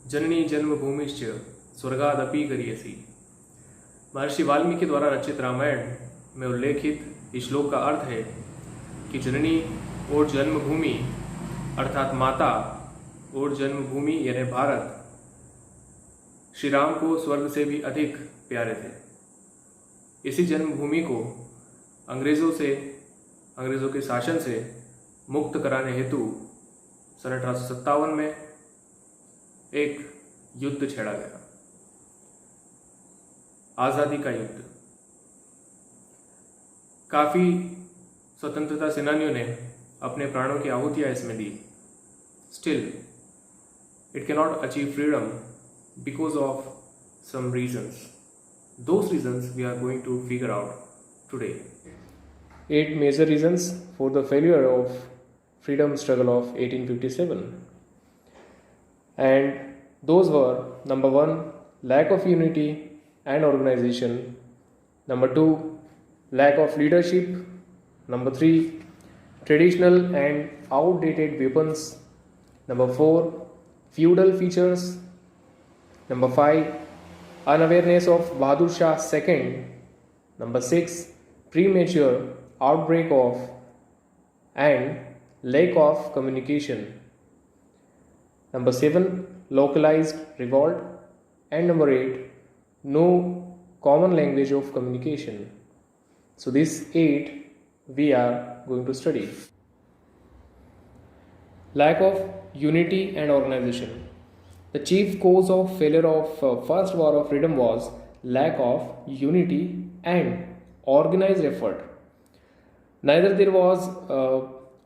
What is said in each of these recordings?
जननी जन्मभूमिश्च स्वर्गादपि गरीयसी। महर्षि वाल्मीकि द्वारा रचित रामायण में उल्लेखित इस श्लोक का अर्थ है कि जननी और जन्मभूमि अर्थात माता और जन्मभूमि यानी भारत श्री राम को स्वर्ग से भी अधिक प्यारे थे। इसी जन्मभूमि को अंग्रेज़ों के शासन से मुक्त कराने हेतु सन 1857 में एक युद्ध छेड़ा गया, आज़ादी का युद्ध। काफ़ी स्वतंत्रता सेनानियों ने अपने प्राणों की आहुतियाँ इसमें दी। Still it cannot achieve freedom because of some reasons. Those reasons we are going to figure out today. 8 major reasons for the failure of freedom struggle of 1857. And those were: number 1, lack of unity and organization; number 2, lack of leadership; number 3, traditional and outdated weapons; number 4, feudal features; number 5, unawareness of Bahadur Shah II; number 6, premature outbreak of and lack of communication; number 7, localized revolt; and number 8, no common language of communication. So these 8 we are going to study. Lack of unity and organization. The chief cause of failure of First War of Freedom was lack of unity and organized effort. Neither there was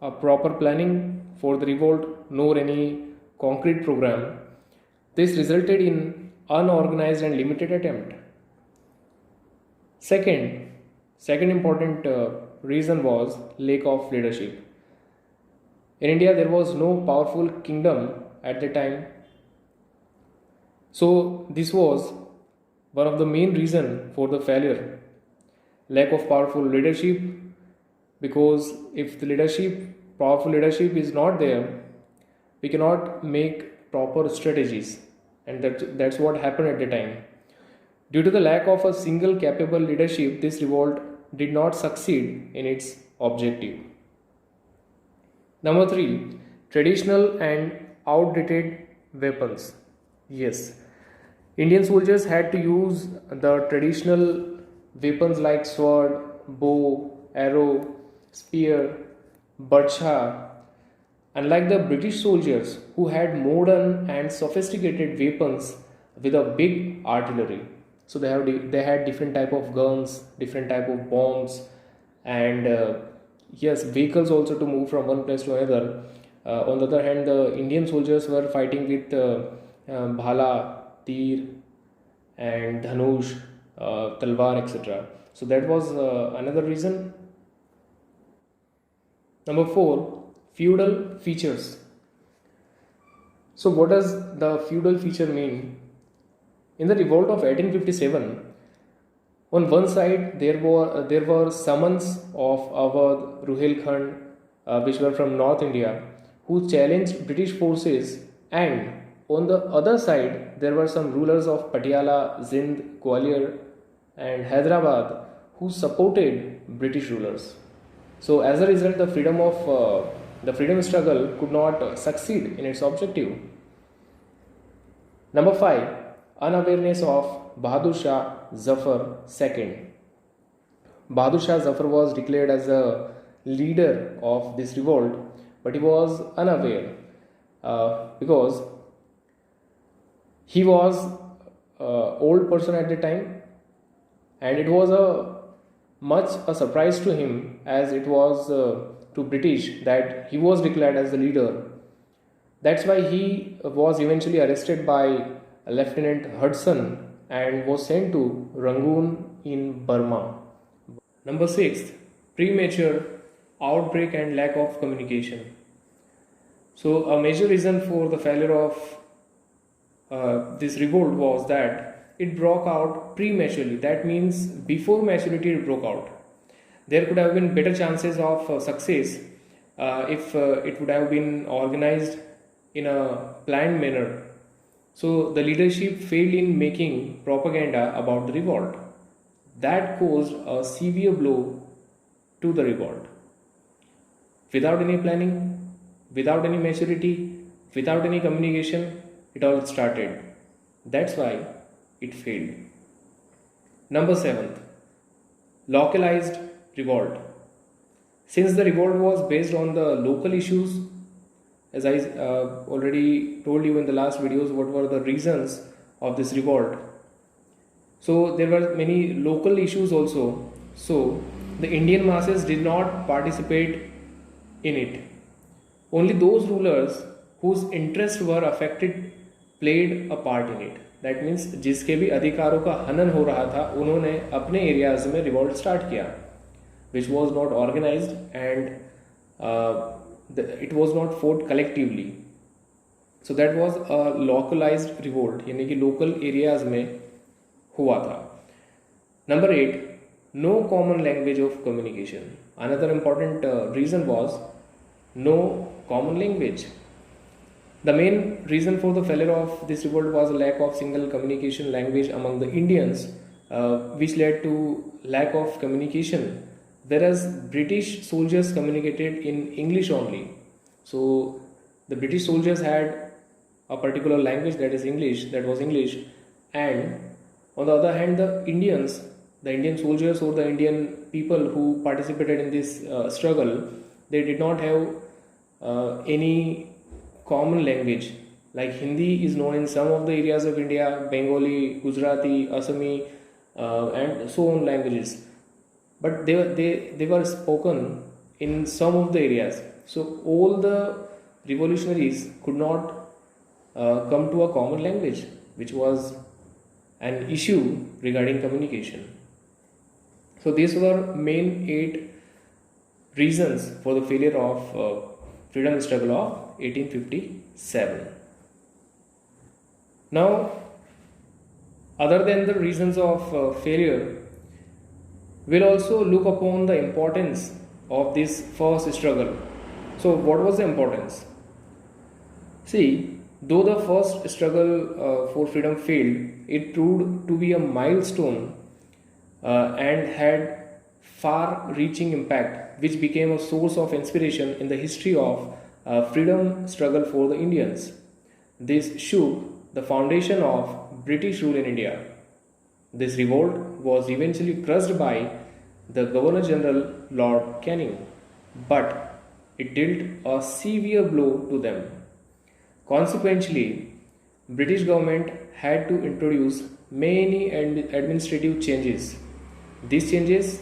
a proper planning for the revolt nor any concrete program. This resulted in unorganized and limited attempt. Second important reason was lack of leadership. In India, there was no powerful kingdom at the time. So this was one of the main reason for the failure. Lack of powerful leadership, because if the powerful leadership is not there, we cannot make proper strategies, and that's what happened at the time. Due to the lack of a single capable leadership, this revolt did not succeed in its objective. Number 3, traditional and outdated weapons. Yes, Indian soldiers had to use the traditional weapons like sword, bow, arrow, spear, barcha, unlike the British soldiers who had modern and sophisticated weapons with a big artillery. So they had different type of guns, different type of bombs, and yes, vehicles also to move from one place to another. On the other hand, the Indian soldiers were fighting with bhala, तीर and dhanush, talwar, etc. So that was another reason. Number 4, feudal features. So what does the feudal feature mean? In the revolt of 1857, on one side there were Samans of Awadh, Ruhelkhand, which were from North India, who challenged British forces, and on the other side, there were some rulers of Patiala, Zind, Gwalior, and Hyderabad who supported British rulers. So, as a result, the freedom struggle could not succeed in its objective. Number 5, unawareness of Bahadur Shah Zafar II. Bahadur Shah Zafar was declared as a leader of this revolt, but he was unaware because he was an old person at the time, and it was much a surprise to him, as it was to British that he was declared as the leader. That's why he was eventually arrested by Lieutenant Hudson and was sent to Rangoon in Burma. Number 6, premature outbreak and lack of communication. So a major reason for the failure of this revolt was that it broke out prematurely. That means before maturity it broke out. There could have been better chances of success if it would have been organized in a planned manner. So the leadership failed in making propaganda about the revolt. That caused a severe blow to the revolt. Without any planning, without any maturity, without any communication, it all started. That's why it failed. Number 7, localized revolt. Since the revolt was based on the local issues, as I already told you in the last videos what were the reasons of this revolt. So there were many local issues also. So the Indian masses did not participate in it. Only those rulers whose interests were affected played a part in it. That means जिसके भी अधिकारों का हनन हो रहा था उन्होंने अपने एरियाज में रिवॉल्ट स्टार्ट किया, which was not organized and it was not fought collectively. So that was a localized revolt, यानी कि local areas में हुआ था. Number 8, no common language of communication. Another important reason was no common language. The main reason for the failure of this revolt was a lack of single communication language among the Indians, which led to lack of communication, whereas British soldiers communicated in English only. So the British soldiers had a particular language, that is English, that was English, and on the other hand the Indian soldiers or the Indian people who participated in this struggle, they did not have any common language. Like Hindi is known in some of the areas of India, Bengali, Gujarati, Assami, and so on languages, but they were spoken in some of the areas. So all the revolutionaries could not come to a common language, which was an issue regarding communication. So these were main 8 reasons for the failure of freedom struggle of 1857. Now, other than the reasons of failure, we'll also look upon the importance of this first struggle. So what was the importance? See, though the first struggle for freedom failed, it proved to be a milestone and had far-reaching impact, which became a source of inspiration in the history of freedom struggle for the Indians. This shook the foundation of British rule in India. This revolt was eventually crushed by the Governor General Lord Canning, but it dealt a severe blow to them. Consequently, British government had to introduce many administrative changes. These changes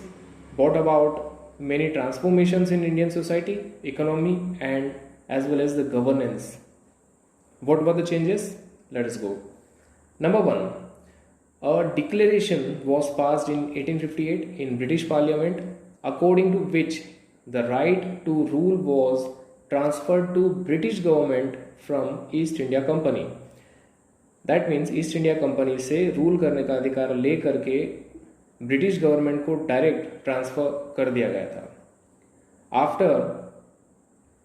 brought about many transformations in Indian society, economy, and as well as the governance. What were the changes? Let us go. Number 1, a declaration was passed in 1858 in British Parliament, according to which the right to rule was transferred to British government from East India Company. That means East India Company से rule करने का अधिकार ले करके British government को direct transfer कर दिया गया था. After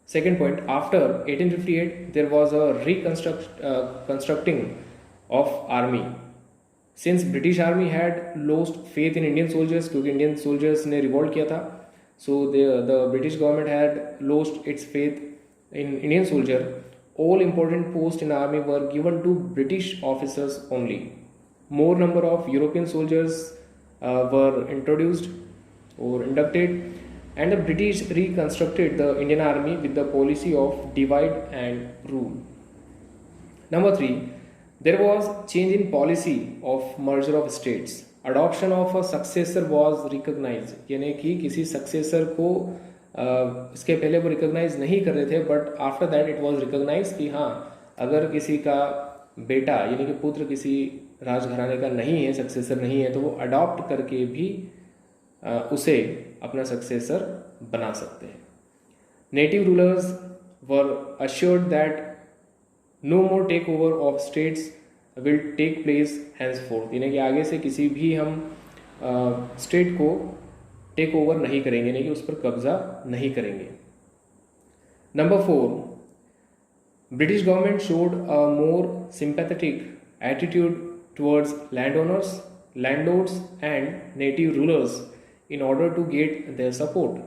second point, after 1858 there was a constructing of army. Since British army had lost faith in Indian soldiers, क्योंकि Indian soldiers ने revolt किया था, so the British government had lost its faith in Indian soldier. All important posts in army were given to British officers only. More number of European soldiers were introduced or inducted, and the British reconstructed the Indian army with the policy of divide and rule. Number 3, there was change in policy of merger of states. Adoption of a successor was recognized, यानी कि किसी successor को इसके पहले वो recognise नहीं कर रहे थे, but after that it was recognize कि हाँ, अगर किसी का बेटा यानी कि पुत्र किसी राजघराने का नहीं है, सक्सेसर नहीं है, तो वो अडॉप्ट करके भी उसे अपना सक्सेसर बना सकते हैं. Native rulers were assured that no more takeover of states will take place henceforth, यानी कि आगे से किसी भी हम स्टेट को टेक ओवर नहीं करेंगे, यानी कि उस पर कब्जा नहीं करेंगे. Number 4, British government showed a more sympathetic attitude towards landowners, landlords and native rulers in order to get their support.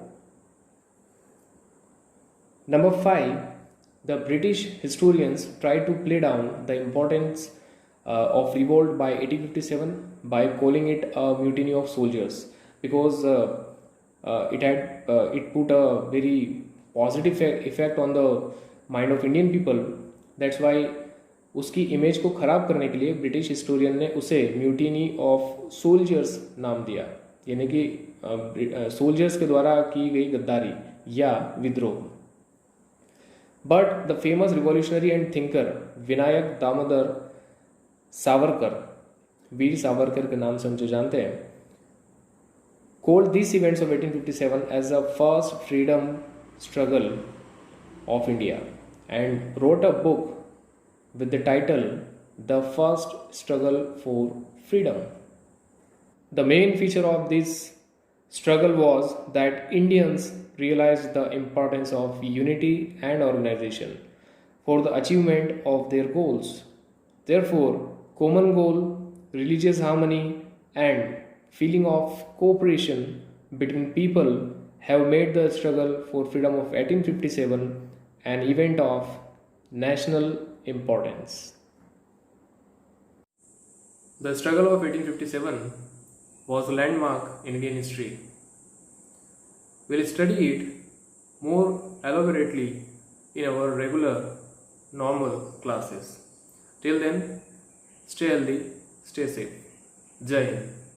Number 5, the British historians tried to play down the importance of revolt by 1857 by calling it a mutiny of soldiers, because it put a very positive effect on the mind of Indian people. That's why उसकी image को ख़राब करने के लिए British historian ने उसे mutiny of soldiers नाम दिया, यानी कि सोल्जर्स के द्वारा की गई गद्दारी या विद्रोह. But the famous revolutionary and thinker Vinayak Damodar Savarkar, Veer Savarkar के नाम से हम जो जानते हैं, called these events of 1857 as the first freedom struggle of India and wrote a book with the title The First Struggle for Freedom. The main feature of this struggle was that Indians realized the importance of unity and organization for the achievement of their goals. Therefore, common goal, religious harmony, and feeling of cooperation between people have made the struggle for freedom of 1857 an event of national importance. The struggle of 1857 was a landmark in Indian history. We'll study it more elaborately in our regular normal classes. Till then, stay healthy, stay safe. Jai Hind.